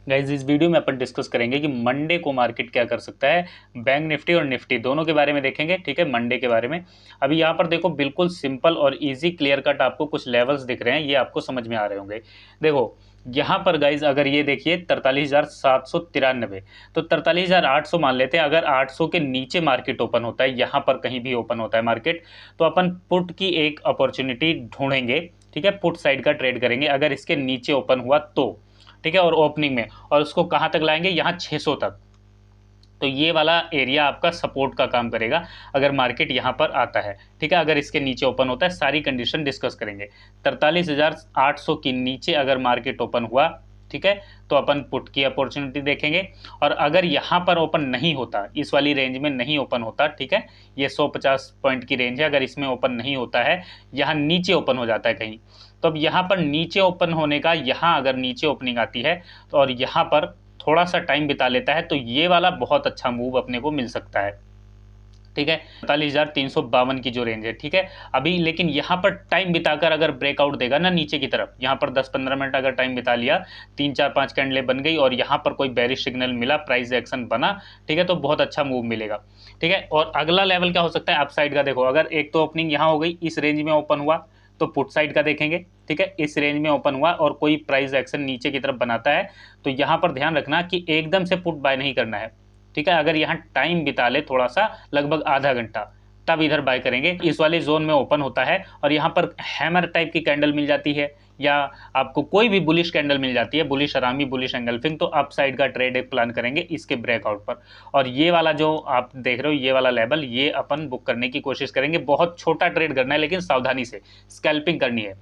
Guys इस video में अपन discuss करेंगे कि मंडे को मार्केट क्या कर सकता है। बैंक निफ्टी और निफ्टी दोनों के बारे में देखेंगे, ठीक है, मंडे के बारे में। अभी यहाँ पर देखो बिल्कुल सिंपल और इजी क्लियर कट आपको कुछ लेवल्स दिख रहे हैं, ये आपको समझ में आ रहे होंगे। देखो यहाँ पर गाइज अगर ये देखिए 43,793, तो 43,800 मान लेते हैं। अगर 800 के नीचे मार्केट ओपन होता है, यहाँ पर कहीं भी ओपन होता है मार्केट, तो अपन पुट की एक अपॉर्चुनिटी ढूंढेंगे, ठीक है, पुट साइड का ट्रेड करेंगे अगर इसके नीचे ओपन हुआ तो, ठीक है, और ओपनिंग में, और उसको कहां तक लाएंगे, यहाँ 600 तक। तो ये वाला एरिया आपका सपोर्ट का काम करेगा अगर मार्केट यहाँ पर आता है, ठीक है। अगर इसके नीचे ओपन होता है, सारी कंडीशन डिस्कस करेंगे। 43,800 के नीचे अगर मार्केट ओपन हुआ, ठीक है, तो अपन पुट की अपॉर्चुनिटी देखेंगे। और अगर यहाँ पर ओपन नहीं होता, इस वाली रेंज में नहीं ओपन होता, ठीक है, ये 150 पॉइंट की रेंज है, अगर इसमें ओपन नहीं होता है, यहाँ नीचे ओपन हो जाता है कहीं, तो अब यहाँ पर नीचे ओपन होने का, यहाँ अगर नीचे ओपनिंग आती है तो और यहाँ पर थोड़ा सा टाइम बिता लेता है, तो ये वाला बहुत अच्छा मूव अपने को मिल सकता है, ठीक है। 45,352 की जो रेंज है, ठीक है। अभी लेकिन यहाँ पर टाइम बिताकर अगर ब्रेकआउट देगा ना नीचे की तरफ, यहाँ पर 10-15 मिनट अगर टाइम बिता लिया, 3-4-5 कैंडलें बन गई और यहाँ पर कोई बेरिश सिग्नल मिला, प्राइस एक्शन बना, ठीक है, तो बहुत अच्छा मूव मिलेगा, ठीक है। और अगला लेवल क्या हो सकता है, अपसाइड का। देखो अगर एक तो ओपनिंग यहाँ हो गई, इस रेंज में ओपन हुआ, तो पुट साइड का देखेंगे, ठीक है। इस रेंज में ओपन हुआ और कोई प्राइस एक्शन नीचे की तरफ बनाता है, तो यहाँ पर ध्यान रखना कि एकदम से पुट बाय नहीं करना है, ठीक है। अगर यहाँ टाइम बिता ले थोड़ा सा, लगभग आधा घंटा, तब इधर बाय करेंगे। इस वाले जोन में ओपन होता है और यहाँ पर हैमर टाइप की कैंडल मिल जाती है, या आपको कोई भी बुलिश कैंडल मिल जाती है, बुलिश अरामी, बुलिश एंगल्फिंग, तो अप साइड का ट्रेड एक प्लान करेंगे इसके ब्रेकआउट पर। और ये वाला जो आप देख रहे हो, ये वाला लेवल, ये अपन बुक करने की कोशिश करेंगे। बहुत छोटा ट्रेड करना है लेकिन सावधानी से, स्कैल्पिंग करनी है।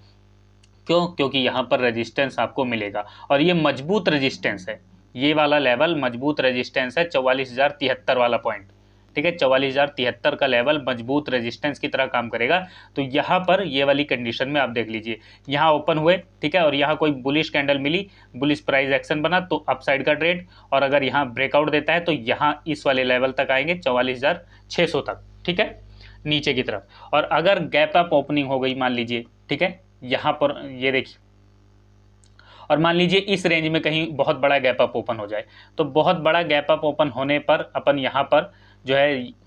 क्यों? क्योंकि यहाँ पर रेजिस्टेंस आपको मिलेगा और ये मजबूत रेजिस्टेंस है, ये वाला लेवल मजबूत रेजिस्टेंस है, 44,073 वाला पॉइंट, ठीक है। 44,073 का लेवल मजबूत रेजिस्टेंस की तरह काम करेगा। तो यहाँ पर ये वाली कंडीशन में आप देख लीजिए, यहाँ ओपन हुए, ठीक है, और यहाँ कोई बुलिश कैंडल मिली, बुलिश प्राइस एक्शन बना, तो अपसाइड का ट्रेड। और अगर यहाँ ब्रेकआउट देता है तो यहाँ इस वाले लेवल तक आएंगे, 44,600 तक, ठीक है, नीचे की तरफ। और अगर गैप अप ओपनिंग हो गई मान लीजिए, ठीक है, यहाँ पर ये देखिए, और मान लीजिए इस रेंज में कहीं बहुत बड़ा गैप अप ओपन हो जाए, तो बहुत बड़ा गैप अप ओपन होने पर अपन यहाँ पर जो है,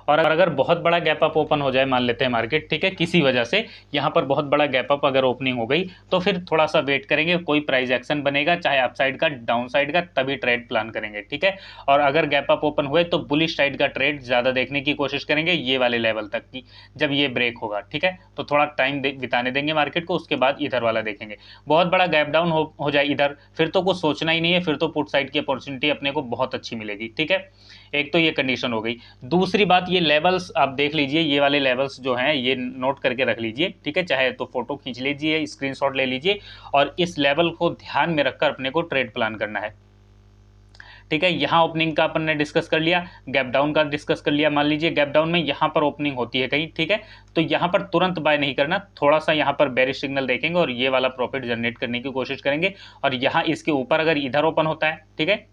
और अगर बहुत बड़ा गैप अप ओपन हो जाए, मान लेते हैं मार्केट, ठीक है, किसी वजह से यहाँ पर बहुत बड़ा गैप अप अगर ओपनिंग हो गई, तो फिर थोड़ा सा वेट करेंगे, कोई प्राइस एक्शन बनेगा, चाहे अपसाइड का, डाउन साइड का, तभी ट्रेड प्लान करेंगे, ठीक है। और अगर गैप अप ओपन हुए तो बुलिश साइड का ट्रेड ज़्यादा देखने की कोशिश करेंगे, ये वाले लेवल तक की, जब ये ब्रेक होगा, ठीक है, तो थोड़ा टाइम बिताने देंगे मार्केट को, उसके बाद इधर वाला देखेंगे। बहुत बड़ा गैप डाउन हो जाए इधर, फिर तो कुछ सोचना ही नहीं है, फिर तो पुट साइड की अपॉर्चुनिटी अपने को बहुत अच्छी मिलेगी, ठीक है। एक तो ये कंडीशन हो गई। दूसरी बात, ये लेवल्स आप देख लीजिए, ये वाले लेवल्स जो हैं ये नोट करके रख लीजिए, ठीक है, चाहे तो फोटो खींच लीजिए, स्क्रीनशॉट ले लीजिए, और इस लेवल को ध्यान में रखकर अपने को ट्रेड प्लान करना है, ठीक है। यहाँ ओपनिंग का अपन ने डिस्कस कर लिया, गैप डाउन का डिस्कस कर लिया। मान लीजिए गैप डाउन में यहाँ पर ओपनिंग होती है कहीं, ठीक है, तो यहाँ पर तुरंत बाय नहीं करना, थोड़ा सा यहाँ पर बेरिश सिग्नल देखेंगे और ये वाला प्रॉफिट जनरेट करने की कोशिश करेंगे। और यहाँ इसके ऊपर अगर इधर ओपन होता है, ठीक है,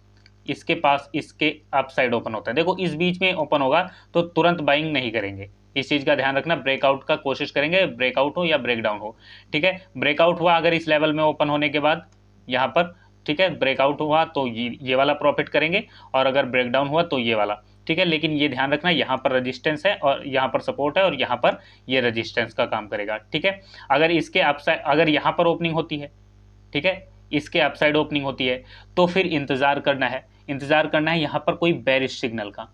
इसके पास इसके अप साइड ओपन होता है, देखो इस बीच में ओपन होगा, तो तुरंत बाइंग नहीं करेंगे, इस चीज़ का ध्यान रखना। ब्रेकआउट का कोशिश करेंगे, ब्रेकआउट हो या ब्रेकडाउन हो, ठीक है। ब्रेकआउट हुआ अगर इस लेवल में ओपन होने के बाद यहाँ पर, ठीक है, ब्रेकआउट हुआ तो ये वाला प्रॉफिट करेंगे, और अगर ब्रेकडाउन हुआ तो ये वाला, ठीक है। लेकिन ये ध्यान रखना, यहाँ पर रेजिस्टेंस है और यहाँ पर सपोर्ट है और यहाँ पर ये रेजिस्टेंस का काम करेगा, ठीक है। अगर इसके अपसाइड, अगर यहाँ पर ओपनिंग होती है, ठीक है, इसके अपसाइड ओपनिंग होती है, तो फिर इंतजार करना है, इंतजार करना है यहाँ पर कोई बेरिश सिग्नल का,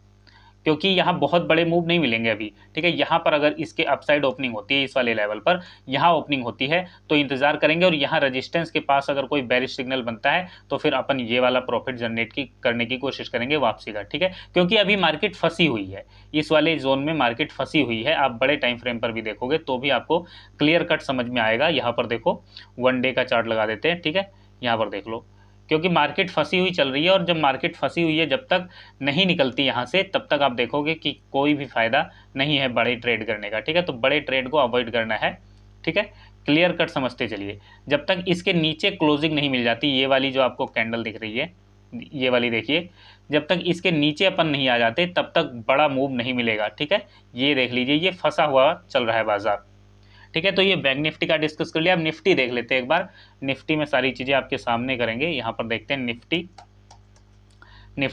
क्योंकि यहाँ बहुत बड़े मूव नहीं मिलेंगे अभी, ठीक है। यहाँ पर अगर इसके अपसाइड ओपनिंग होती है, इस वाले लेवल पर यहाँ ओपनिंग होती है, तो इंतजार करेंगे, और यहाँ रेजिस्टेंस के पास अगर कोई बेरिश सिग्नल बनता है, तो फिर अपन ये वाला प्रॉफिट जनरेट करने की कोशिश करेंगे वापसी का, ठीक है। क्योंकि अभी मार्केट फंसी हुई है, इस वाले जोन में मार्केट फंसी हुई है। आप बड़े टाइम फ्रेम पर भी देखोगे तो भी आपको क्लियर कट समझ में आएगा। यहाँ पर देखो, 1 डे का चार्ट लगा देते हैं, ठीक है, यहाँ पर देख लो, क्योंकि मार्केट फंसी हुई चल रही है, और जब मार्केट फंसी हुई है, जब तक नहीं निकलती यहाँ से, तब तक आप देखोगे कि कोई भी फायदा नहीं है बड़े ट्रेड करने का, ठीक है। तो बड़े ट्रेड को अवॉइड करना है, ठीक है, क्लियर कट समझते चलिए। जब तक इसके नीचे क्लोजिंग नहीं मिल जाती, ये वाली जो आपको कैंडल दिख रही है, ये वाली देखिए, जब तक इसके नीचे अपन नहीं आ जाते, तब तक बड़ा मूव नहीं मिलेगा, ठीक है। ये देख लीजिए, ये फंसा हुआ चल रहा है बाजार, ठीक है। तो ये बैंक निफ्टी का डिस्कस कर लिया। अब निफ्टी देख लेते हैं एक बार। निफ्टी में सारी चीज़ें आपके सामने करेंगे। यहाँ पर देखते हैं निफ्टी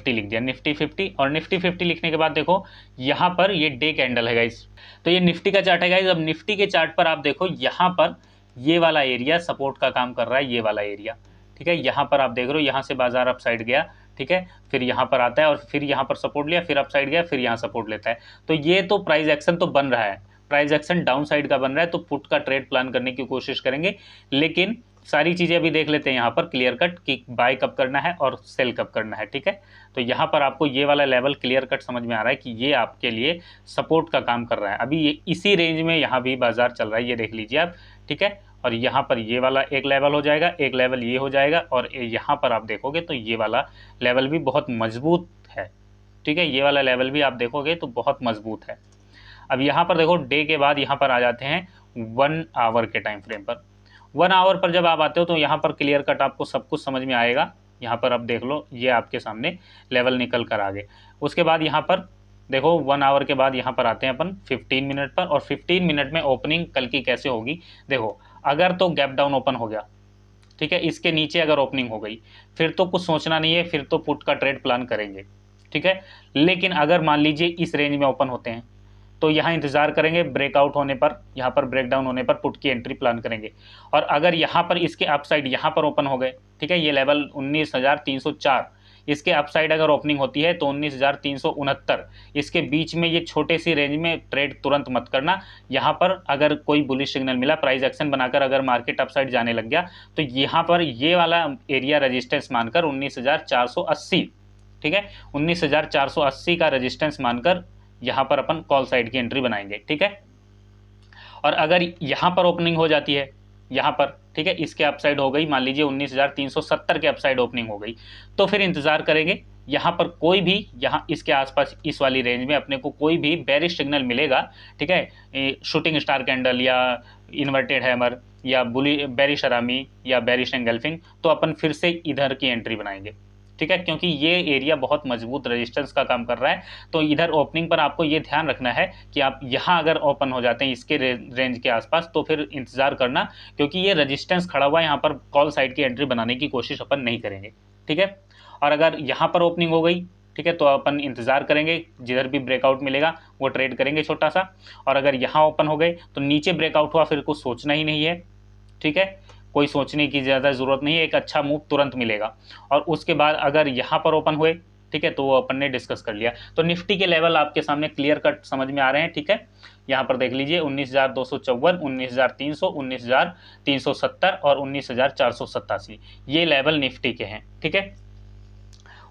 लिख दिया, निफ्टी 50। और निफ्टी 50 लिखने के बाद देखो यहाँ पर ये डे कैंडल है गाइस। तो ये निफ्टी का चार्ट है गाइस। अब निफ्टी के चार्ट पर आप देखो यहाँ पर ये वाला एरिया सपोर्ट का काम कर रहा है, ये वाला एरिया, ठीक है। यहाँ पर आप देख रहे हो यहाँ से बाजार अप साइड गया, ठीक है, फिर यहाँ पर आता है और फिर यहाँ पर सपोर्ट लिया, फिर अप साइड गया, फिर यहाँ सपोर्ट लेता है। तो ये तो प्राइस एक्शन तो बन रहा है, प्राइस एक्शन डाउन साइड का बन रहा है। तो पुट का ट्रेड प्लान करने की कोशिश करेंगे, लेकिन सारी चीज़ें अभी देख लेते हैं यहाँ पर क्लियर कट कि बाय कब करना है और सेल कब करना है, ठीक है। तो यहाँ पर आपको ये वाला लेवल क्लियर कट समझ में आ रहा है कि ये आपके लिए सपोर्ट का काम कर रहा है। अभी ये इसी रेंज में यहाँ भी बाजार चल रहा है, ये देख लीजिए आप, ठीक है। और यहाँ पर ये वाला एक लेवल हो जाएगा, एक लेवल ये हो जाएगा, और यहाँ पर आप देखोगे तो ये वाला लेवल भी बहुत मजबूत है, ठीक है। ये वाला लेवल भी आप देखोगे तो बहुत मजबूत है। अब यहाँ पर देखो डे के बाद यहाँ पर आ जाते हैं 1 आवर के टाइम फ्रेम पर। 1 आवर पर जब आप आते हो तो यहाँ पर क्लियर कट आपको सब कुछ समझ में आएगा। यहाँ पर अब देख लो ये आपके सामने लेवल निकल कर आ गए। उसके बाद यहाँ पर देखो 1 आवर के बाद यहाँ पर आते हैं अपन 15 मिनट पर। और 15 मिनट में ओपनिंग कल की कैसे होगी देखो, अगर तो गैप डाउन ओपन हो गया, ठीक है, इसके नीचे अगर ओपनिंग हो गई फिर तो कुछ सोचना नहीं है, फिर तो पुट का ट्रेड प्लान करेंगे, ठीक है। लेकिन अगर मान लीजिए इस रेंज में ओपन होते हैं तो यहाँ इंतजार करेंगे, ब्रेकआउट होने पर, यहाँ पर ब्रेकडाउन होने पर पुट की एंट्री प्लान करेंगे। और अगर यहाँ पर इसके अपसाइड यहाँ पर ओपन हो गए, ठीक है, ये लेवल 19,304, इसके अपसाइड अगर ओपनिंग होती है तो 19,369, इसके बीच में ये छोटे सी रेंज में ट्रेड तुरंत मत करना। यहाँ पर अगर कोई बुलिश सिग्नल मिला, प्राइस एक्शन बनाकर अगर मार्केट अपसाइड जाने लग गया तो यहाँ पर ये वाला एरिया रेजिस्टेंस मानकर 19,480, ठीक है, 19,480 का रेजिस्टेंस मानकर यहाँ पर अपन कॉल साइड की एंट्री बनाएंगे, ठीक है। और अगर यहाँ पर ओपनिंग हो जाती है यहाँ पर, ठीक है, इसके अपसाइड हो गई, मान लीजिए 19,370 के अपसाइड ओपनिंग हो गई, तो फिर इंतजार करेंगे यहाँ पर कोई भी, यहाँ इसके आसपास इस वाली रेंज में अपने को कोई भी बेरिश सिग्नल मिलेगा, ठीक है, शूटिंग स्टार कैंडल या इन्वर्टेड हैमर या बेरिश अरामी या बेरिश एंगल्फिंग, तो अपन फिर से इधर की एंट्री बनाएंगे, ठीक है, क्योंकि ये एरिया बहुत मजबूत रेजिस्टेंस का काम कर रहा है। तो इधर ओपनिंग पर आपको ये ध्यान रखना है कि आप यहाँ अगर ओपन हो जाते हैं इसके रेंज के आसपास तो फिर इंतजार करना, क्योंकि ये रेजिस्टेंस खड़ा हुआ है, यहाँ पर कॉल साइड की एंट्री बनाने की कोशिश अपन नहीं करेंगे, ठीक है। और अगर यहाँ पर ओपनिंग हो गई, ठीक है, तो अपन इंतजार करेंगे, जिधर भी ब्रेकआउट मिलेगा वो ट्रेड करेंगे छोटा सा। और अगर यहाँ ओपन हो गए तो नीचे ब्रेकआउट हुआ फिर कुछ सोचना ही नहीं है, ठीक है, कोई सोचने की ज़्यादा ज़रूरत नहीं है, एक अच्छा मूव तुरंत मिलेगा। और उसके बाद अगर यहाँ पर ओपन हुए, ठीक है, तो वो अपन ने डिस्कस कर लिया। तो निफ्टी के लेवल आपके सामने क्लियर कट समझ में आ रहे हैं, ठीक है। यहाँ पर देख लीजिए 19,254, 19,300, 19,370 और 19,487 ये लेवल निफ्टी के हैं, ठीक है।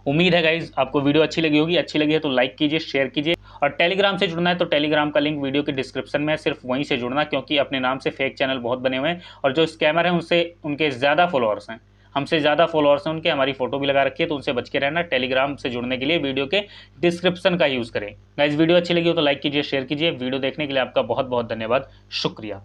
उम्मीद है गाइज आपको वीडियो अच्छी लगी होगी। अच्छी लगी है तो लाइक कीजिए, शेयर कीजिए। और टेलीग्राम से जुड़ना है तो टेलीग्राम का लिंक वीडियो के डिस्क्रिप्शन में है, सिर्फ वहीं से जुड़ना, क्योंकि अपने नाम से फेक चैनल बहुत बने हुए हैं और जो स्कैमर हैं उनसे उनके ज़्यादा फॉलोअर्स हैं, हमसे ज़्यादा फॉलोअर्स हैं उनके, हमारी फोटो भी लगा रखी है, तो उनसे बच के रहना। टेलीग्राम से जुड़ने के लिए वीडियो के डिस्क्रिप्शन का यूज़ करें। गाइज वीडियो अच्छी लगी हो तो लाइक कीजिए, शेयर कीजिए। वीडियो देखने के लिए आपका बहुत बहुत धन्यवाद, शुक्रिया।